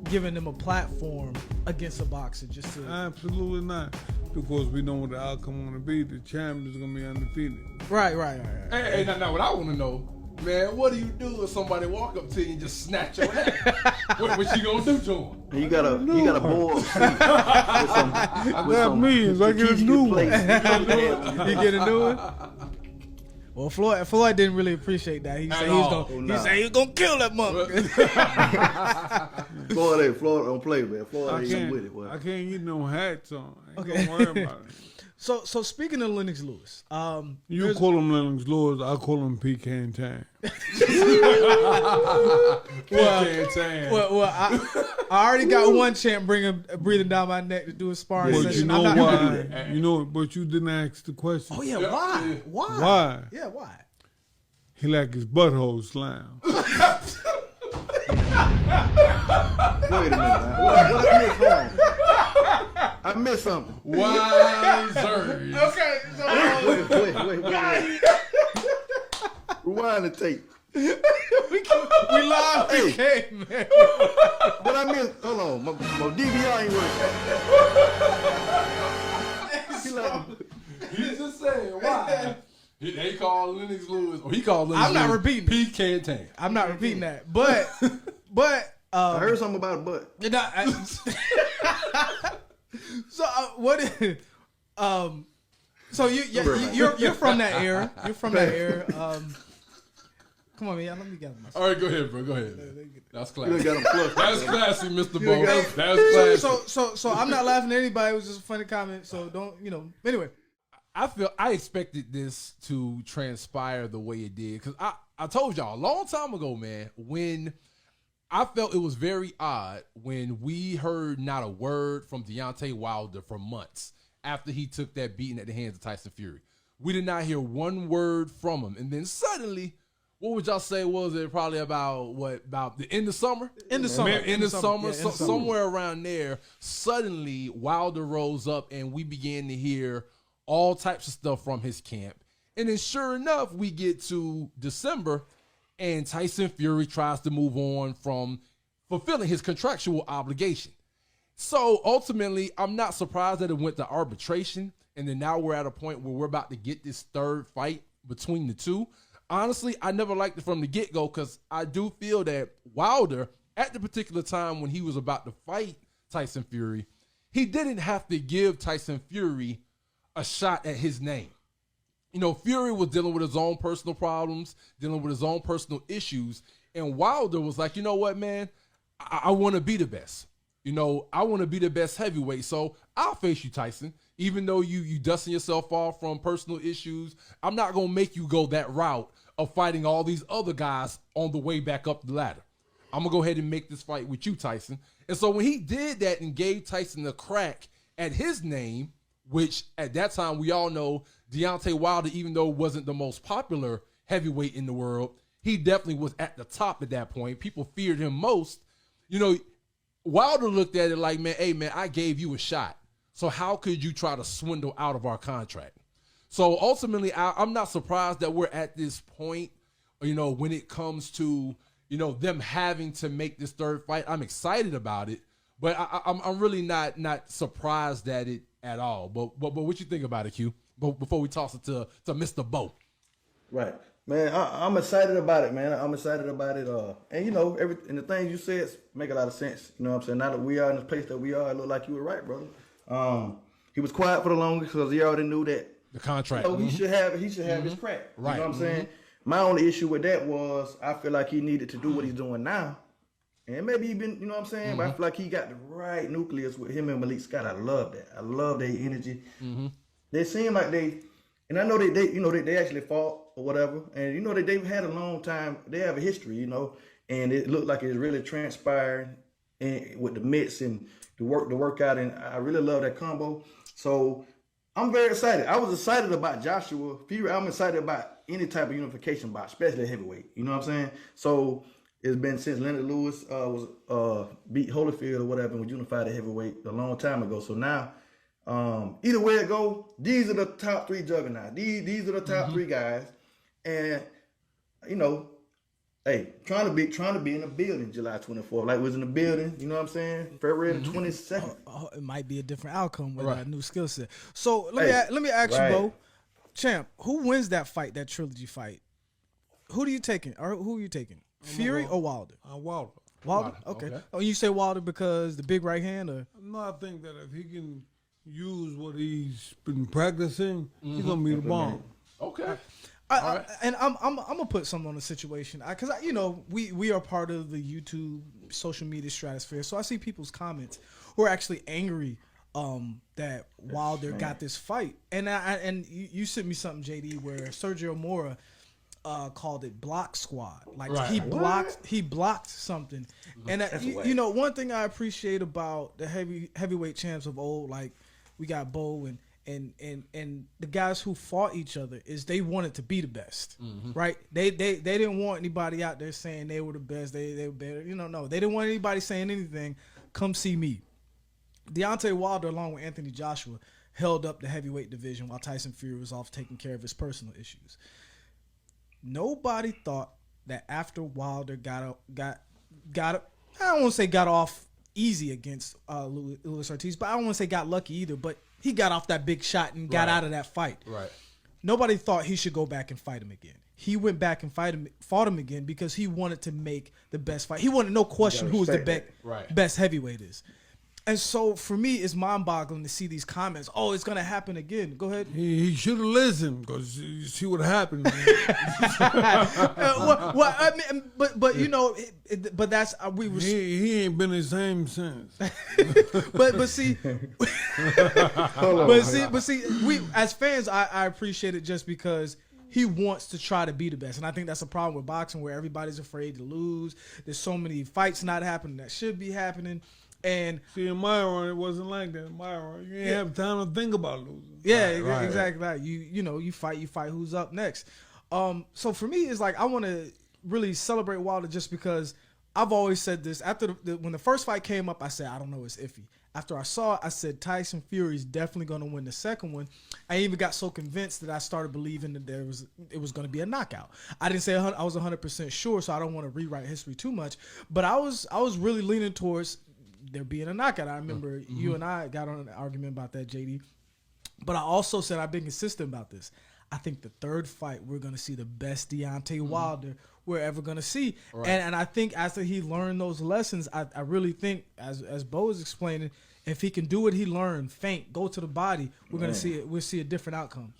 giving them a platform against a boxer just to... Absolutely not. Because we know what the outcome going to be. The champion is going to be undefeated. Right. Hey, now what I want to know, man, what do you do if somebody walk up to you and just snatch your hat? what you gonna do to him? You got a board with That means I get a new one. You get a new one? Well, Floyd didn't really appreciate that. He said he was gonna kill that motherfucker. Floyd don't play, man. Floyd ain't with it. Boy. I can't get no hats on. Okay. Don't worry about it. So speaking of Lennox Lewis, you call him Lennox Lewis, I call him Pecan Tan. Well, I already got one champ breathing down my neck to do a sparring But session. you know why? But you didn't ask the question. Oh yeah, why? Why? Yeah, why? He like his butthole slam. Wait a minute, man. What I missed something. Wisers. Okay, so Wait. Rewind the tape. we live. Hey, man. What I missed? Hold on, my DVR ain't working. He just saying why. They call Lennox Lewis, or he called Lennox I'm not Lewis repeating Pecan Tan. I'm not repeating that, but I heard something about a butt. So so you're from that era. You're from that era. Come on, man. Let me get myself. All right, go ahead, bro. Go ahead. That's classy. Got him flushed. That's classy, Mr. Bowe. That's classy. So I'm not laughing at anybody. It was just a funny comment. So don't Anyway, I expected this to transpire the way it did because I told y'all a long time ago, man, when I felt it was very odd when we heard not a word from Deontay Wilder for months after he took that beating at the hands of Tyson Fury. We did not hear one word from him. And then suddenly, what would y'all say was it probably about the end of summer? In the summer. Somewhere around there, suddenly Wilder rose up and we began to hear all types of stuff from his camp. And then sure enough, we get to December and Tyson Fury tries to move on from fulfilling his contractual obligation. So ultimately, I'm not surprised that it went to arbitration. And then now we're at a point where we're about to get this third fight between the two. Honestly, I never liked it from the get-go because I do feel that Wilder, at the particular time when he was about to fight Tyson Fury, he didn't have to give Tyson Fury a shot at his name. Fury was dealing with his own personal problems, dealing with his own personal issues, and Wilder was like, you know what, man? I want to be the best. I want to be the best heavyweight, so I'll face you, Tyson. Even though you dusting yourself off from personal issues, I'm not going to make you go that route of fighting all these other guys on the way back up the ladder. I'm going to go ahead and make this fight with you, Tyson. And so when he did that and gave Tyson a crack at his name, which at that time we all know Deontay Wilder, even though wasn't the most popular heavyweight in the world, he definitely was at the top at that point. People feared him most. Wilder looked at it like, man, hey, man, I gave you a shot. So how could you try to swindle out of our contract? So ultimately, I'm not surprised that we're at this point, when it comes to, them having to make this third fight. I'm excited about it, but I'm really not surprised at it at all. But what you think about it, Q? But before we toss it to Mr. Bowe. Right. Man, I'm excited about it, man. I'm excited about it. And and the things you said make a lot of sense. You know what I'm saying? Now that we are in the place that we are, it look like you were right, brother. He was quiet for the longest because he already knew that the contract. He should have his crack. Right. You know what I'm saying? My only issue with that was I feel like he needed to do what he's doing now. And maybe he been, you know what I'm saying? But I feel like he got the right nucleus with him and Malik Scott. I love that. I love their energy. They seem like and I know they actually fought or whatever. And they've had a long time. They have a history, and it looked like it's really transpired with the mitts and the workout. And I really love that combo. So I'm very excited. I was excited about Joshua Fury. I'm excited about any type of unification bout, especially heavyweight. You know what I'm saying? So it's been since Lennox Lewis beat Holyfield or whatever and was unified at heavyweight a long time ago. So now, either way it go, these are the top three juggernauts. These are the top three guys. And, Hey, trying to be in the building July 24th. Like was in the building, you know what I'm saying? February the 22nd. It might be a different outcome with Right. a new skill set. So let me ask you, right. Bo, champ, who wins that fight, that trilogy fight? Who are you taking? Fury or Wilder? Wilder. Wilder. Okay. Oh, you say Wilder because the big right hand, or No, I think that if he can use what he's been practicing, he's gonna be the bomb. Okay. And I'm gonna put something on the situation because you know we are part of the YouTube social media stratosphere, so I see people's comments who are actually angry that Wilder got this fight, and you sent me something, JD, where Sergio Mora called it block squad, like Right. he blocked something, and you know, one thing I appreciate about the heavyweight champs of old, like we got Bowe and the guys who fought each other, is they wanted to be the best, right? They didn't want anybody out there saying they were the best, they were better, you know. No, they didn't want anybody saying anything. Come see me. Deontay Wilder, along with Anthony Joshua, held up the heavyweight division while Tyson Fury was off taking care of his personal issues. Nobody thought that after Wilder got I don't want to say got off easy against Luis Ortiz, but I don't want to say got lucky either, but he got off that big shot and got out of that fight. Right. Nobody thought he should go back and fight him again. He went back and fought him again because he wanted to make the best fight. He wanted no question who was the best heavyweight is. And so for me, it's mind-boggling to see these comments. Oh, it's gonna happen again. Go ahead. He should have listened, because you see what happened. Well, I mean, but you know, but that's we were. He ain't been the same since. but see, we as fans, I appreciate it just because he wants to try to be the best, and I think that's a problem with boxing where everybody's afraid to lose. There's so many fights not happening that should be happening. And see, in my run, it wasn't like that. In my run, you ain't have time to think about losing. Yeah, exactly. Right. You know, you fight who's up next. So for me, it's like I want to really celebrate Wilder just because I've always said this. After when the first fight came up, I said, I don't know, it's iffy. After I saw it, I said Tyson Fury is definitely going to win the second one. I even got so convinced that I started believing that it was going to be a knockout. I didn't say I was 100% sure, so I don't want to rewrite history too much. But I was really leaning towards there being a knockout. I remember you and I got on an argument about that, JD. But I also said I've been consistent about this. I think the third fight, we're going to see the best Deontay Wilder we're ever going to see. Right. And I think after he learned those lessons, I really think, as Bo is explaining, if he can do what he learned, feint, go to the body, we're going to see it. We'll see a different outcome.